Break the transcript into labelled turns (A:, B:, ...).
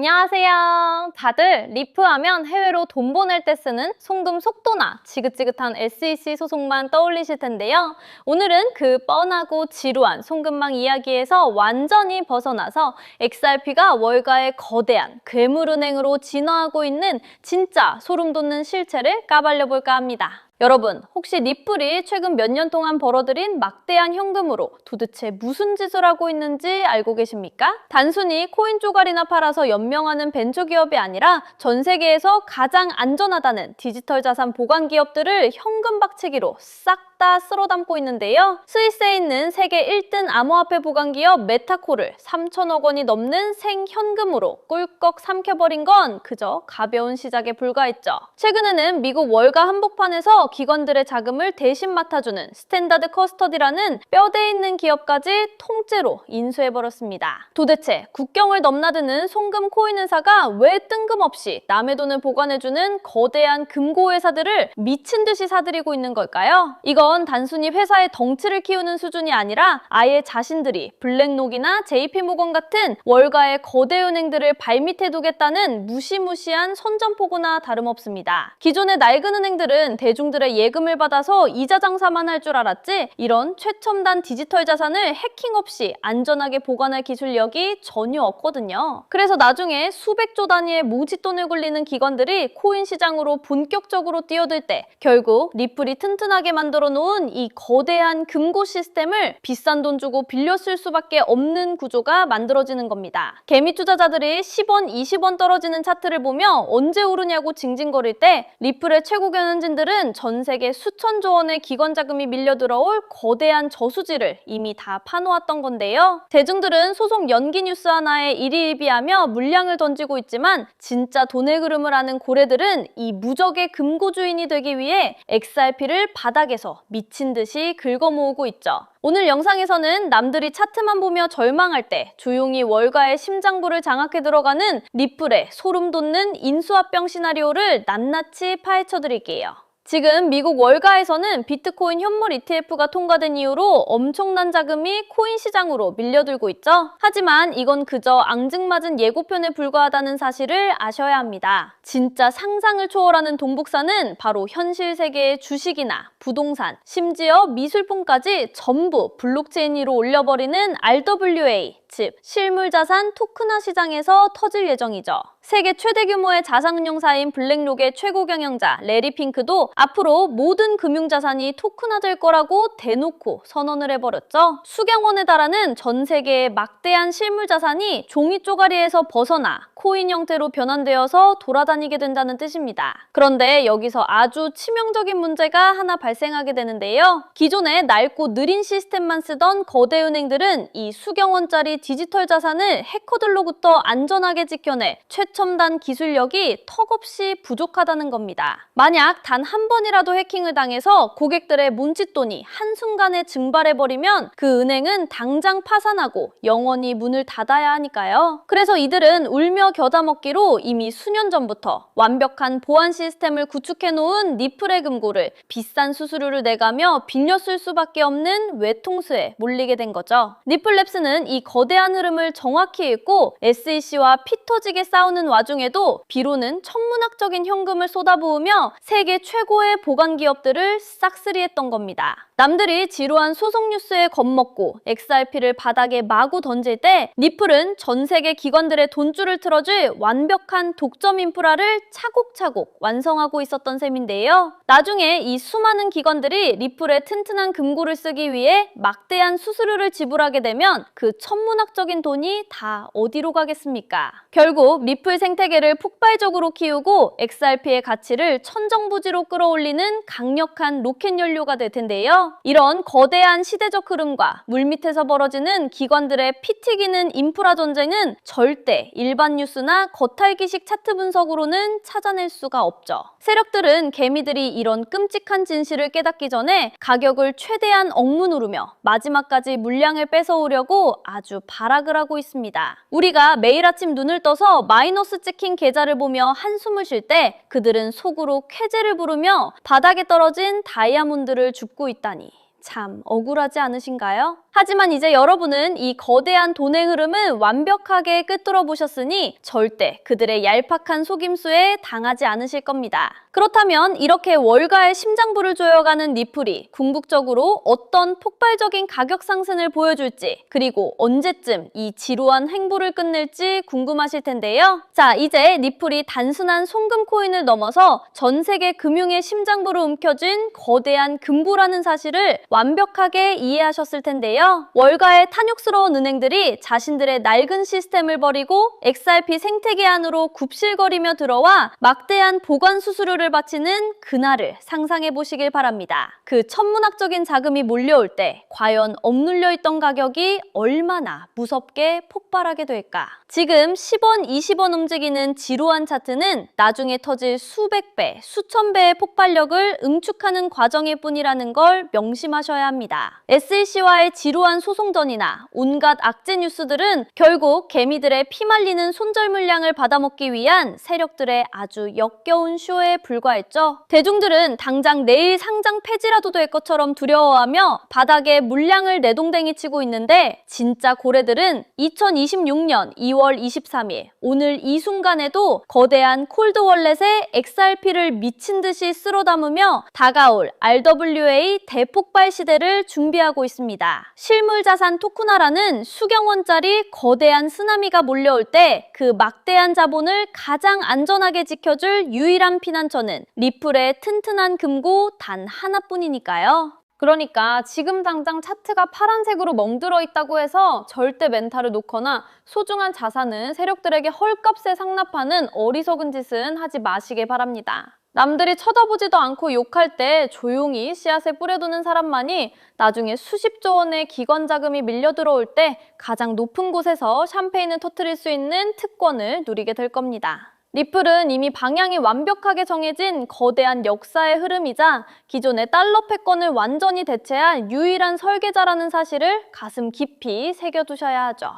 A: 안녕하세요. 다들 리프하면 해외로 돈 보낼 때 쓰는 송금 속도나 지긋지긋한 SEC 소송만 떠올리실 텐데요. 오늘은 그 뻔하고 지루한 송금망 이야기에서 완전히 벗어나서 XRP가 월가의 거대한 괴물은행으로 진화하고 있는 진짜 소름 돋는 실체를 까발려 볼까 합니다. 여러분, 혹시 리플이 최근 몇 년 동안 벌어들인 막대한 현금으로 도대체 무슨 짓을 하고 있는지 알고 계십니까? 단순히 코인 쪼가리나 팔아서 연명하는 벤처기업이 아니라 전 세계에서 가장 안전하다는 디지털 자산 보관 기업들을 현금 박치기로 싹 다 쓸어 담고 있는데요. 스위스에 있는 세계 1등 암호화폐 보관 기업 메타코를 3천억 원이 넘는 생현금으로 꿀꺽 삼켜버린 건 그저 가벼운 시작에 불과했죠. 최근에는 미국 월가 한복판에서 기관들의 자금을 대신 맡아주는 스탠다드 커스터디라는 뼈대 있는 기업까지 통째로 인수해버렸습니다. 도대체 국경을 넘나드는 송금 코인 회사가 왜 뜬금없이 남의 돈을 보관해주는 거대한 금고 회사들을 미친 듯이 사들이고 있는 걸까요? 이건 단순히 회사의 덩치를 키우는 수준이 아니라 아예 자신들이 블랙록이나 JP모건 같은 월가의 거대 은행들을 발밑에 두겠다는 무시무시한 선전포고나 다름없습니다. 기존의 낡은 은행들은 대중들의 예금을 받아서 이자 장사만 할 줄 알았지 이런 최첨단 디지털 자산을 해킹 없이 안전하게 보관할 기술력이 전혀 없거든요. 그래서 나중에 수백조 단위의 뭉칫돈을 굴리는 기관들이 코인 시장으로 본격적으로 뛰어들 때 결국 리플이 튼튼하게 만들어 놓은 이 거대한 금고 시스템을 비싼 돈 주고 빌려 쓸 수밖에 없는 구조가 만들어지는 겁니다. 개미 투자자들이 10원, 20원 떨어지는 차트를 보며 언제 오르냐고 징징거릴 때 리플의 최고 경영진들은 전 세계 수천조 원의 기관 자금이 밀려 들어올 거대한 저수지를 이미 다 파놓았던 건데요. 대중들은 소송 연기 뉴스 하나에 일희일비하며 물량을 던지고 있지만 진짜 돈의 흐름을 아는 고래들은 이 무적의 금고 주인이 되기 위해 XRP를 바닥에서 미친 듯이 긁어모으고 있죠. 오늘 영상에서는 남들이 차트만 보며 절망할 때 조용히 월가의 심장부를 장악해 들어가는 리플의 소름 돋는 인수합병 시나리오를 낱낱이 파헤쳐 드릴게요. 지금 미국 월가에서는 비트코인 현물 ETF가 통과된 이후로 엄청난 자금이 코인 시장으로 밀려들고 있죠. 하지만 이건 그저 앙증맞은 예고편에 불과하다는 사실을 아셔야 합니다. 진짜 상상을 초월하는 돈북사는 바로 현실 세계의 주식이나 부동산, 심지어 미술품까지 전부 블록체인 위로 올려버리는 RWA, 즉 실물자산 토큰화 시장에서 터질 예정이죠. 세계 최대 규모의 자산운용사인 블랙록의 최고 경영자 레리 핑크도 앞으로 모든 금융자산이 토큰화될 거라고 대놓고 선언을 해버렸죠. 수경 원에 달하는 전 세계의 막대한 실물자산이 종이 쪼가리에서 벗어나 코인 형태로 변환되어서 돌아다니게 된다는 뜻입니다. 그런데 여기서 아주 치명적인 문제가 하나 발생하게 되는데요. 기존에 낡고 느린 시스템만 쓰던 거대 은행들은 이 수경 원짜리 디지털 자산을 해커들로부터 안전하게 지켜낼 최첨단 기술력이 턱없이 부족하다는 겁니다. 만약 단 한 번이라도 해킹을 당해서 고객들의 뭉칫돈이 한순간에 증발해버리면 그 은행은 당장 파산하고 영원히 문을 닫아야 하니까요. 그래서 이들은 울며 겨자 먹기로 이미 수년 전부터 완벽한 보안 시스템을 구축해놓은 리플의 금고를 비싼 수수료를 내가며 빌려 쓸 수밖에 없는 외통수에 몰리게 된 거죠. 리플랩스는 이 거대한 흐름을 정확히 읽고 SEC와 피 터지게 싸우는 와중에도 비로는 천문학적인 현금을 쏟아부으며 세계 최고의 보관 기업들을 싹쓸이했던 겁니다. 남들이 지루한 소송 뉴스에 겁먹고 XRP를 바닥에 마구 던질 때 리플은 전 세계 기관들의 돈줄을 틀어줄 완벽한 독점 인프라를 차곡차곡 완성하고 있었던 셈인데요. 나중에 이 수많은 기관들이 리플의 튼튼한 금고를 쓰기 위해 막대한 수수료를 지불하게 되면 그 천문학적인 돈이 다 어디로 가겠습니까? 결국 리플 생태계를 폭발적으로 키우고 XRP의 가치를 천정부지로 끌어올리는 강력한 로켓 연료가 될 텐데요. 이런 거대한 시대적 흐름과 물밑에서 벌어지는 기관들의 피 튀기는 인프라 전쟁은 절대 일반 뉴스나 겉핥기식 차트 분석으로는 찾아낼 수가 없죠. 세력들은 개미들이 이런 끔찍한 진실을 깨닫기 전에 가격을 최대한 억누르며 마지막까지 물량을 뺏어오려고 아주 발악을 하고 있습니다. 우리가 매일 아침 눈을 떠서 마이너스 찍힌 계좌를 보며 한숨을 쉴 때 그들은 속으로 쾌재를 부르며 바닥에 떨어진 다이아몬드를 줍고 있다니 참 억울하지 않으신가요? 하지만 이제 여러분은 이 거대한 돈의 흐름을 완벽하게 꿰뚫어 보셨으니 절대 그들의 얄팍한 속임수에 당하지 않으실 겁니다. 그렇다면 이렇게 월가의 심장부를 조여가는 리플이 궁극적으로 어떤 폭발적인 가격 상승을 보여줄지, 그리고 언제쯤 이 지루한 행보를 끝낼지 궁금하실 텐데요. 자, 이제 리플이 단순한 송금 코인을 넘어서 전 세계 금융의 심장부를 움켜쥔 거대한 금고라는 사실을 완벽하게 이해하셨을 텐데요. 월가의 탐욕스러운 은행들이 자신들의 낡은 시스템을 버리고 XRP 생태계 안으로 굽실거리며 들어와 막대한 보관 수수료를 바치는 그날을 상상해 보시길 바랍니다. 그 천문학적인 자금이 몰려올 때 과연 억눌려 있던 가격이 얼마나 무섭게 폭발하게 될까? 지금 10원, 20원 움직이는 지루한 차트는 나중에 터질 수백 배, 수천 배의 폭발력을 응축하는 과정일 뿐이라는 걸 명심하셔야 합니다. SEC와의 지루한 소송전이나 온갖 악재 뉴스들은 결국 개미들의 피말리는 손절 물량을 받아먹기 위한 세력들의 아주 역겨운 쇼에 불과했죠. 대중들은 당장 내일 상장 폐지라도 될 것처럼 두려워하며 바닥에 물량을 내동댕이 치고 있는데, 진짜 고래들은 2026년 2월 23일 오늘 이 순간에도 거대한 콜드월렛에 XRP를 미친 듯이 쓸어 담으며 다가올 RWA 대폭발 시대를 준비하고 있습니다. 실물자산 토쿠나라는 수경 원짜리 거대한 쓰나미가 몰려올 때 그 막대한 자본을 가장 안전하게 지켜줄 유일한 피난처는 리플의 튼튼한 금고 단 하나뿐이니까요. 그러니까 지금 당장 차트가 파란색으로 멍들어 있다고 해서 절대 멘탈을 놓거나 소중한 자산은 세력들에게 헐값에 상납하는 어리석은 짓은 하지 마시길 바랍니다. 남들이 쳐다보지도 않고 욕할 때 조용히 씨앗을 뿌려두는 사람만이 나중에 수십조 원의 기관 자금이 밀려 들어올 때 가장 높은 곳에서 샴페인을 터뜨릴 수 있는 특권을 누리게 될 겁니다. 리플은 이미 방향이 완벽하게 정해진 거대한 역사의 흐름이자 기존의 달러 패권을 완전히 대체할 유일한 설계자라는 사실을 가슴 깊이 새겨두셔야 하죠.